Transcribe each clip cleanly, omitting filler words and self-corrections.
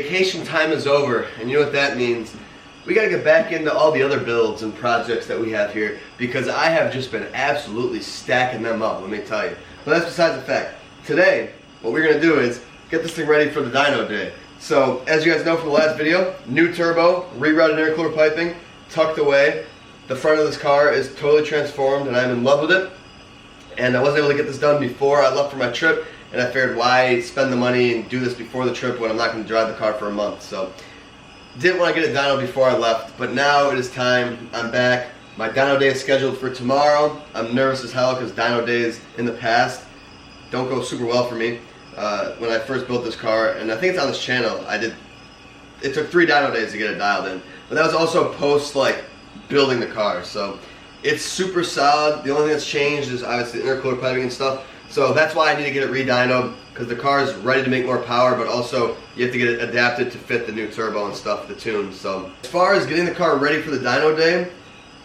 vacation time is over, and you know what that means. We gotta get back into all the other builds and projects that we have here, because I have just been absolutely stacking them up, let me tell you. But that's besides the fact. Today, what we're gonna do is get this thing ready for the dyno day. So, as you guys know from the last video, new turbo, rerouted air cooler piping, tucked away. The front of this car is totally transformed, and I'm in love with it. And I wasn't able to get this done before I left for my trip, and I figured why spend the money and do this before the trip when I'm not going to drive the car for a month. So, didn't want to get it dyno before I left, but now it is time. I'm back. My dyno day is scheduled for tomorrow. I'm nervous as hell because dyno days in the past don't go super well for me. When I first built this car, and I think it's on this channel, it took 3 dyno days to get it dialed in. But that was also post like building the car, so it's super solid. The only thing that's changed is obviously the intercooler piping and stuff. So that's why I need to get it re-dynoed, because the car is ready to make more power, but also you have to get it adapted to fit the new turbo and stuff, the tune. So as far as getting the car ready for the dyno day,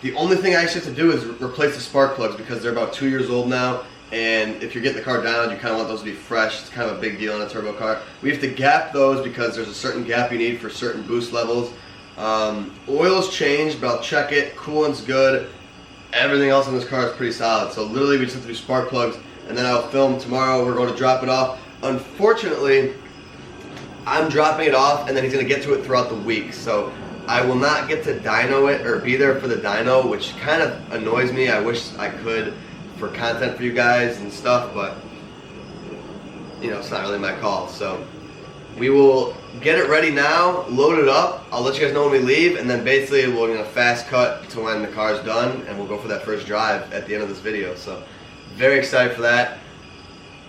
the only thing I actually have to do is replace the spark plugs, because they're about 2 years old now. And if you're getting the car dynoed, you kind of want those to be fresh. It's kind of a big deal in a turbo car. We have to gap those because there's a certain gap you need for certain boost levels. Oil's changed, but I'll check it. Coolant's good. Everything else in this car is pretty solid. So literally we just have to do spark plugs, and then I'll film tomorrow. We're going to drop it off. Unfortunately, I'm dropping it off, and then he's going to get to it throughout the week. So I will not get to dyno it or be there for the dyno, which kind of annoys me. I wish I could for content for you guys and stuff, but you know, it's not really my call. So we will get it ready now, load it up. I'll let you guys know when we leave, and then basically we're gonna fast cut to when the car's done, and we'll go for that first drive at the end of this video. So very excited for that.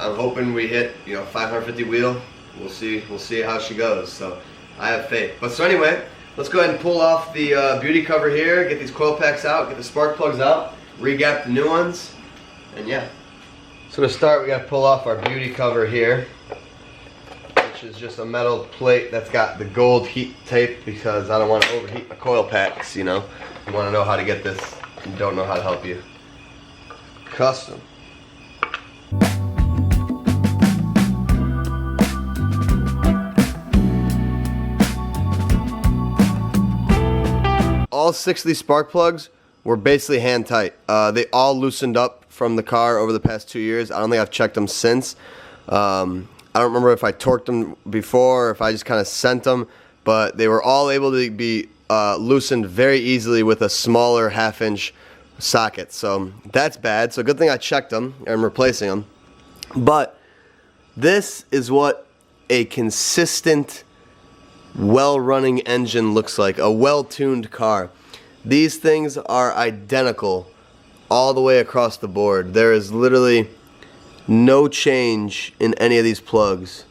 I'm hoping we hit 550 wheel. We'll see how she goes. So I have faith. But so anyway, let's go ahead and pull off the beauty cover here, get these coil packs out, get the spark plugs out, re-gap the new ones. And yeah. So to start, we got to pull off our beauty cover here, which is just a metal plate that's got the gold heat tape, because I don't want to overheat my coil packs, you know. You want to know how to get this and don't know how to help you. Custom. All 6 of these spark plugs were basically hand tight. They all loosened up from the car over the past 2 years. I don't think I've checked them since. I don't remember if I torqued them before or if I just kind of sent them, but they were all able to be loosened very easily with a smaller 1/2-inch socket. So that's bad. So good thing I checked them and I'm replacing them. But this is what a consistent, well-running engine looks like, a well-tuned car. These things are identical all the way across the board. There is literally no change in any of these plugs.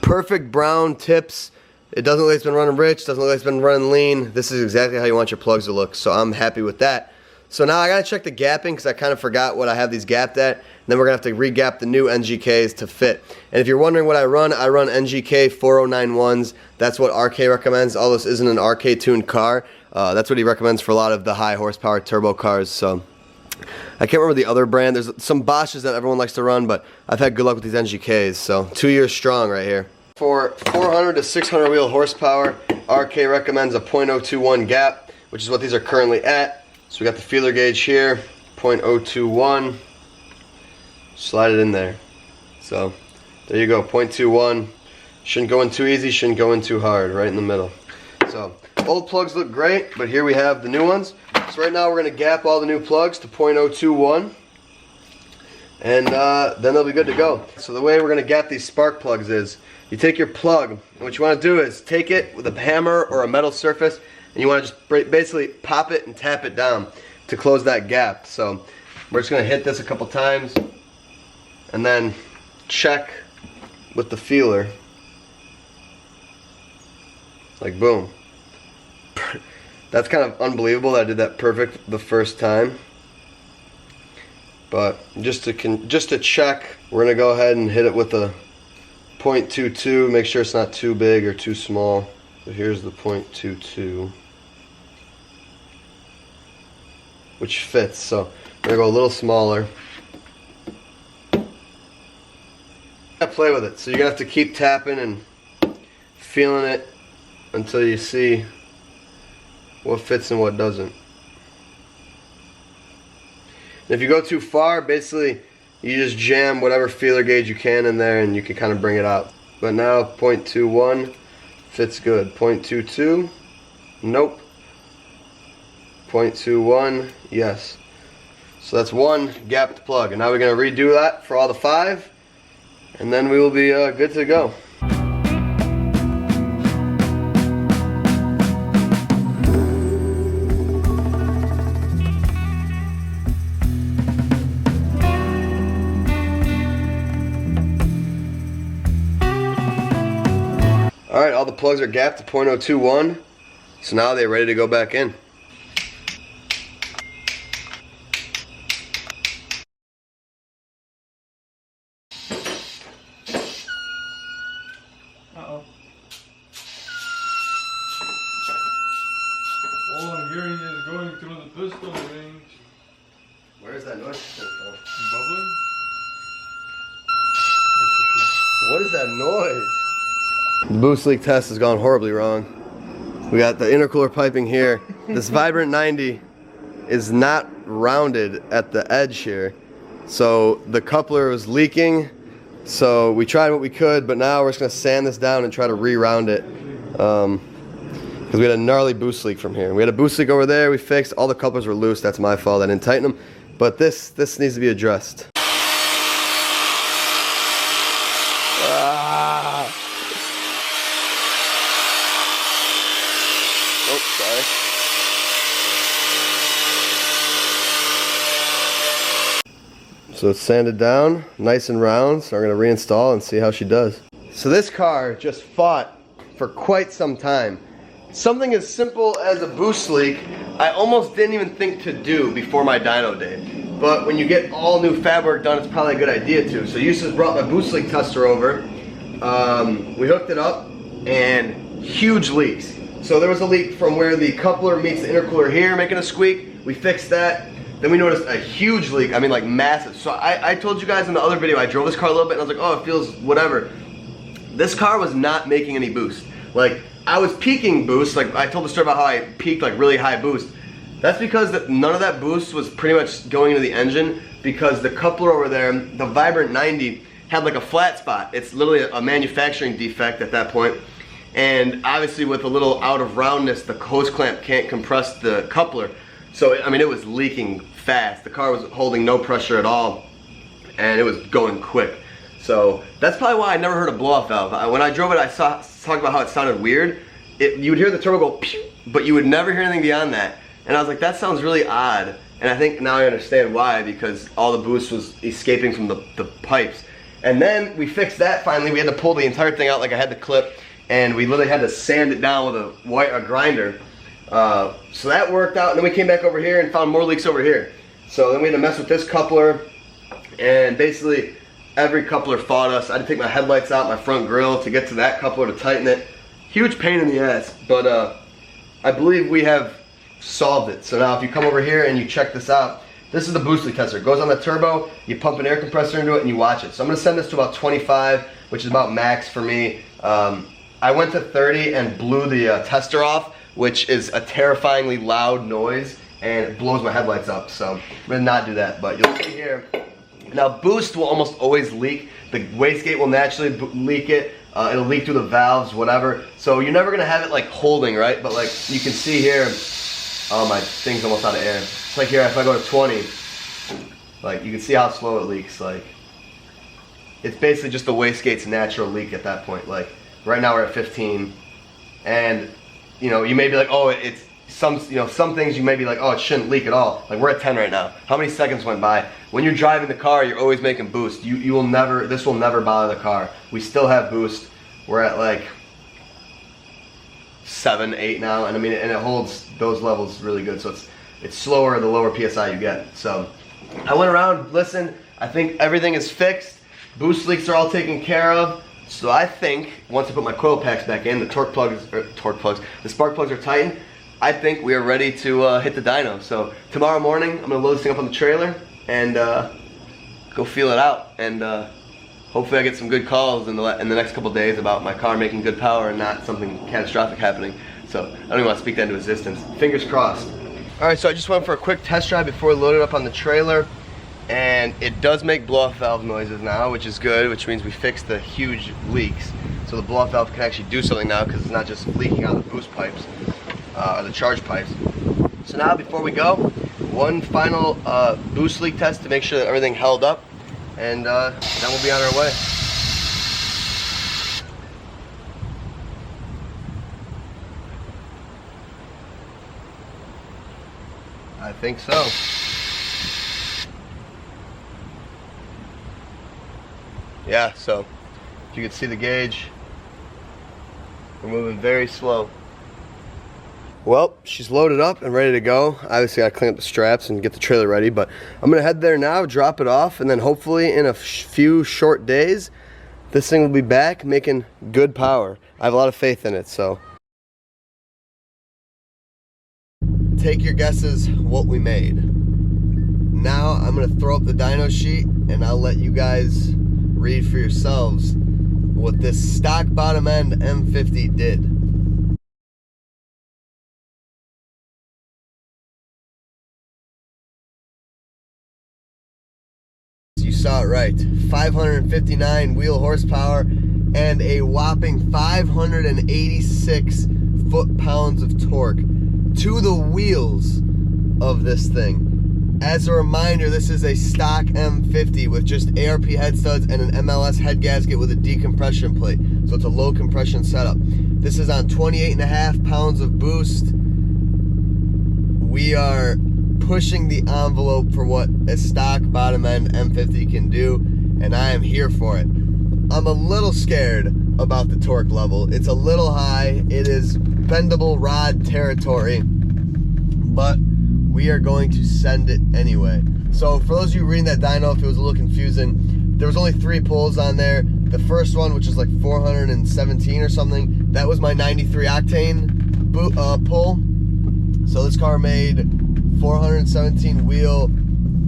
Perfect brown tips. It doesn't look like it's been running rich, doesn't look like it's been running lean. This is exactly how you want your plugs to look, so I'm happy with that. So now I gotta check the gapping, because I kind of forgot what I have these gapped at. And then we're gonna have to re-gap the new NGKs to fit. And if you're wondering what I run NGK 4091s. That's what RK recommends. All this isn't an RK tuned car. That's what he recommends for a lot of the high horsepower turbo cars. So I can't remember the other brand. There's some Bosches that everyone likes to run, but I've had good luck with these NGKs. So 2 years strong right here. For 400 to 600 wheel horsepower, RK recommends a .021 gap, which is what these are currently at. So we got the feeler gauge here, .021. Slide it in there. So there you go, .21. Shouldn't go in too easy, shouldn't go in too hard, right in the middle. So old plugs look great, but here we have the new ones. So right now we're going to gap all the new plugs to .021, and then they'll be good to go. So the way we're going to gap these spark plugs is, you take your plug, and what you want to do is take it with a hammer or a metal surface, and you want to just basically pop it and tap it down to close that gap. So we're just going to hit this a couple times and then check with the feeler. Like boom. That's kind of unbelievable that I did that perfect the first time. But just to check, we're going to go ahead and hit it with a .22, make sure it's not too big or too small. So here's the .22, which fits. So we're gonna go a little smaller. play with it. So you're gonna have to keep tapping and feeling it until you see what fits and what doesn't. And if you go too far, basically you just jam whatever feeler gauge you can in there and you can kind of bring it out. But now 0.21 fits good. 0.22, nope. 0.21, yes. So that's one gapped plug. And now we're gonna redo that for all the 5, and then we will be good to go. Alright, all the plugs are gapped to 0.021, so now they're ready to go back in. Uh-oh. All I'm hearing is going through the piston range. Where is that noise coming from? Bubbling? What is that noise? The boost leak test has gone horribly wrong. We got the intercooler piping here. This Vibrant 90 is not rounded at the edge here. So the coupler was leaking. So we tried what we could, but now we're just gonna sand this down and try to re-round it. Because we had a gnarly boost leak from here. We had a boost leak over there, we fixed. All the couplers were loose, that's my fault, I didn't tighten them. But this needs to be addressed. Oh, sorry. So it's sanded down, nice and round, so we're gonna reinstall and see how she does. So this car just fought for quite some time. Something as simple as a boost leak, I almost didn't even think to do before my dyno day. But when you get all new fab work done, it's probably a good idea to. So Eustace brought my boost leak tester over. We hooked it up, and huge leaks. So there was a leak from where the coupler meets the intercooler here, making a squeak. We fixed that. Then we noticed a huge leak, I mean like massive. So I told you guys in the other video, I drove this car a little bit and I was like, oh, it feels whatever. This car was not making any boost. Like, I was peaking boost, like I told the story about how I peaked like really high boost. That's because none of that boost was pretty much going into the engine, because the coupler over there, the Vibrant 90, had like a flat spot. It's literally a manufacturing defect at that point. And obviously with a little out of roundness, the hose clamp can't compress the coupler. So, I mean, it was leaking fast. The car was holding no pressure at all, and it was going quick. So that's probably why I never heard a blow-off valve. When I drove it, I talked about how it sounded weird. You would hear the turbo go pew, but you would never hear anything beyond that. And I was like, that sounds really odd. And I think now I understand why, because all the boost was escaping from the pipes. And then we fixed that finally. We had to pull the entire thing out like I had the clip, and we literally had to sand it down with a grinder. So that worked out, and then we came back over here and found more leaks over here. So then we had to mess with this coupler, and basically every coupler fought us. I had to take my headlights out, my front grille, to get to that coupler to tighten it. Huge pain in the ass, but I believe we have solved it. So now if you come over here and you check this out, this is the boost leak tester. It goes on the turbo, you pump an air compressor into it, and you watch it. So I'm gonna send this to about 25, which is about max for me. I went to 30 and blew the tester off, which is a terrifyingly loud noise, and it blows my headlights up. So I'm gonna not do that, but you'll see here. Now boost will almost always leak. The wastegate will naturally leak it. It'll leak through the valves, whatever. So you're never gonna have it like holding, right? But like you can see here, oh, my thing's almost out of air. It's like here, if I go to 20, like you can see how slow it leaks. Like it's basically just the wastegate's natural leak at that point. Like right now we're at 15, and you know, you may be like, oh, it's some things you may be like, oh, it shouldn't leak at all. Like we're at 10 right now. How many seconds went by? When you're driving the car, you're always making boost. You will never, this will never bother the car. We still have boost. We're at like 7, 8 now, and I mean, and it holds those levels really good. So it's slower the lower PSI you get. So I went around, listened. I think everything is fixed. Boost leaks are all taken care of. So I think once I put my coil packs back in, the the spark plugs are tightened. I think we are ready to hit the dyno. So tomorrow morning, I'm gonna load this thing up on the trailer and go feel it out and hopefully I get some good calls in the next couple days about my car making good power and not something catastrophic happening. So I don't even want to speak that into existence. Fingers crossed. Alright, so I just went for a quick test drive before we load it up on the trailer. And it does make blow-off valve noises now, which is good, which means we fixed the huge leaks. So the blow-off valve can actually do something now because it's not just leaking out the boost pipes, or the charge pipes. So now before we go, one final boost leak test to make sure that everything held up, and then we'll be on our way. I think so. Yeah, so if you can see the gauge, we're moving very slow. Well, she's loaded up and ready to go. Obviously, I gotta clean up the straps and get the trailer ready, but I'm gonna head there now, drop it off, and then hopefully in a few short days, this thing will be back making good power. I have a lot of faith in it, so. Take your guesses what we made. Now I'm gonna throw up the dyno sheet and I'll let you guys read for yourselves what this stock bottom end M50 did. You saw it right. 559 wheel horsepower and a whopping 586 foot-pounds of torque to the wheels of this thing. As a reminder, this is a stock M50 with just ARP head studs and an MLS head gasket with a decompression plate. So it's a low compression setup. This is on 28.5 pounds of boost. We are pushing the envelope for what a stock bottom end M50 can do, and I am here for it. I'm a little scared about the torque level. It's a little high. It is bendable rod territory, but we are going to send it anyway. So for those of you reading that dyno, if it was a little confusing, there was only 3 pulls on there. The first one, which is like 417 or something, that was my 93 octane pull. So this car made 417 wheel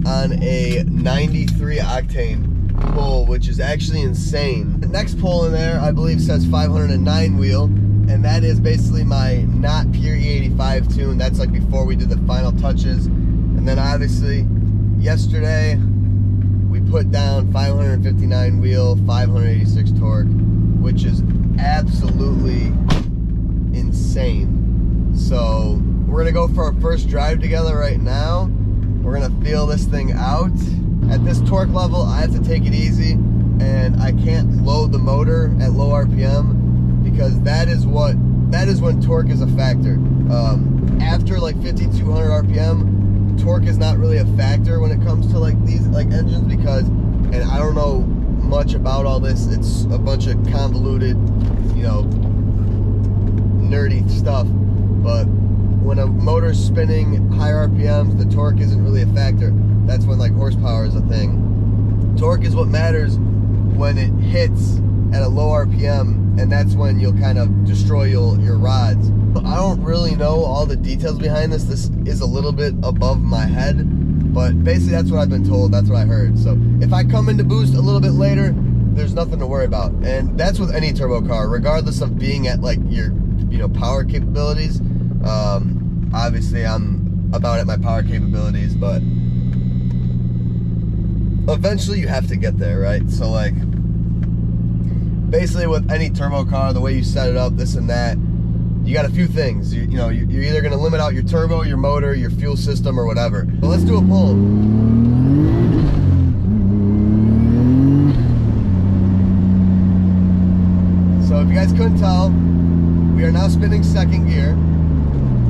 on a 93 octane pull, which is actually insane. The next pull in there, I believe, says 509 wheel, and that is basically my not pure E85 tune. That's like before we did the final touches. And then obviously yesterday we put down 559 wheel, 586 torque, which is absolutely insane. So we're gonna go for our first drive together right now. We're gonna feel this thing out. At this torque level, I have to take it easy, and I can't load the motor at low RPM, because that is when torque is a factor. After like 5,200 RPM, torque is not really a factor when it comes to like these like engines, because, and I don't know much about all this, it's a bunch of convoluted, you know, nerdy stuff, but when a motor's spinning higher RPMs, the torque isn't really a factor. That's when like horsepower is a thing. Torque is what matters when it hits at a low RPM, and that's when you'll kind of destroy your rods. I don't really know all the details behind this. This is a little bit above my head, but basically that's what I've been told, that's what I heard. So if I come into boost a little bit later, there's nothing to worry about. And that's with any turbo car, regardless of being at like your, you know, power capabilities. Obviously I'm about at my power capabilities, but eventually you have to get there, right? So like, basically with any turbo car, the way you set it up, this and that, you got a few things. You know, you're either gonna limit out your turbo, your motor, your fuel system, or whatever. But let's do a pull. So if you guys couldn't tell, we are now spinning second gear,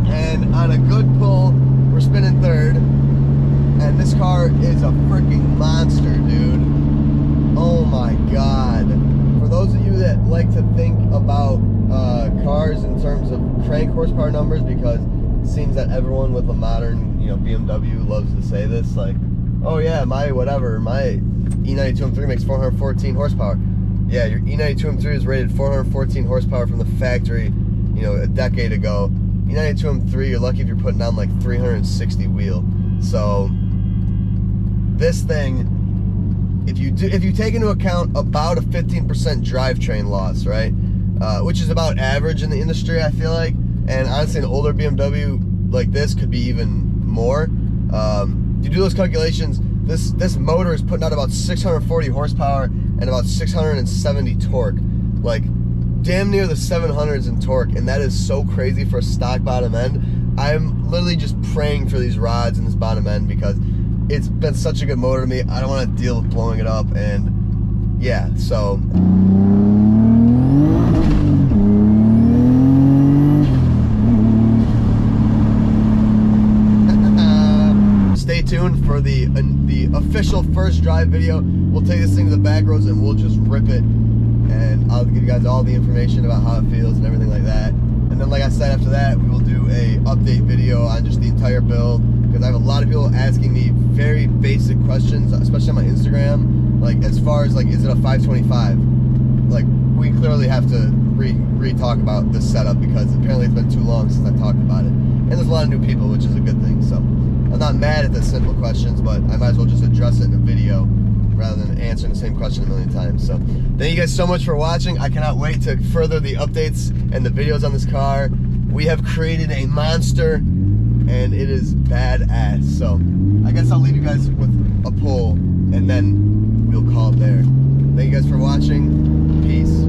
and on a good pull, we're spinning third, and this car is a freaking monster, dude. Oh my God. For those of you that like to think about cars in terms of crank horsepower numbers, because it seems that everyone with a modern, you know, BMW loves to say this, like, oh yeah, my E92 M3 makes 414 horsepower. Yeah, your E92 M3 is rated 414 horsepower from the factory, you know, a decade ago. E92 M3, you're lucky if you're putting down like 360 wheel. So this thing if you take into account about a 15% drivetrain loss, right, which is about average in the industry, I feel like, and honestly an older BMW like this could be even more. You do those calculations, this motor is putting out about 640 horsepower and about 670 torque, like damn near the 700s in torque, and that is so crazy for a stock bottom end. I'm literally just praying for these rods and this bottom end because it's been such a good motor to me. I don't want to deal with blowing it up, and yeah, so stay tuned for the official first drive video. We'll take this thing to the back roads and we'll just rip it, and I'll give you guys all the information about how it feels and everything like that. And then, like I said, after that we will do a update video on just the entire build, because I have a lot of people asking me very basic questions, especially on my Instagram, like as far as like, is it a 525? Like, we clearly have to re-talk about this setup because apparently it's been too long since I talked about it, and there's a lot of new people, which is a good thing. So I'm not mad at the simple questions, but I might as well just address it in a video rather than answering the same question a million times. So thank you guys so much for watching. I cannot wait to further the updates and the videos on this car. We have created a monster, and it is badass. So I guess I'll leave you guys with a pull, and then we'll call it there. Thank you guys for watching. Peace.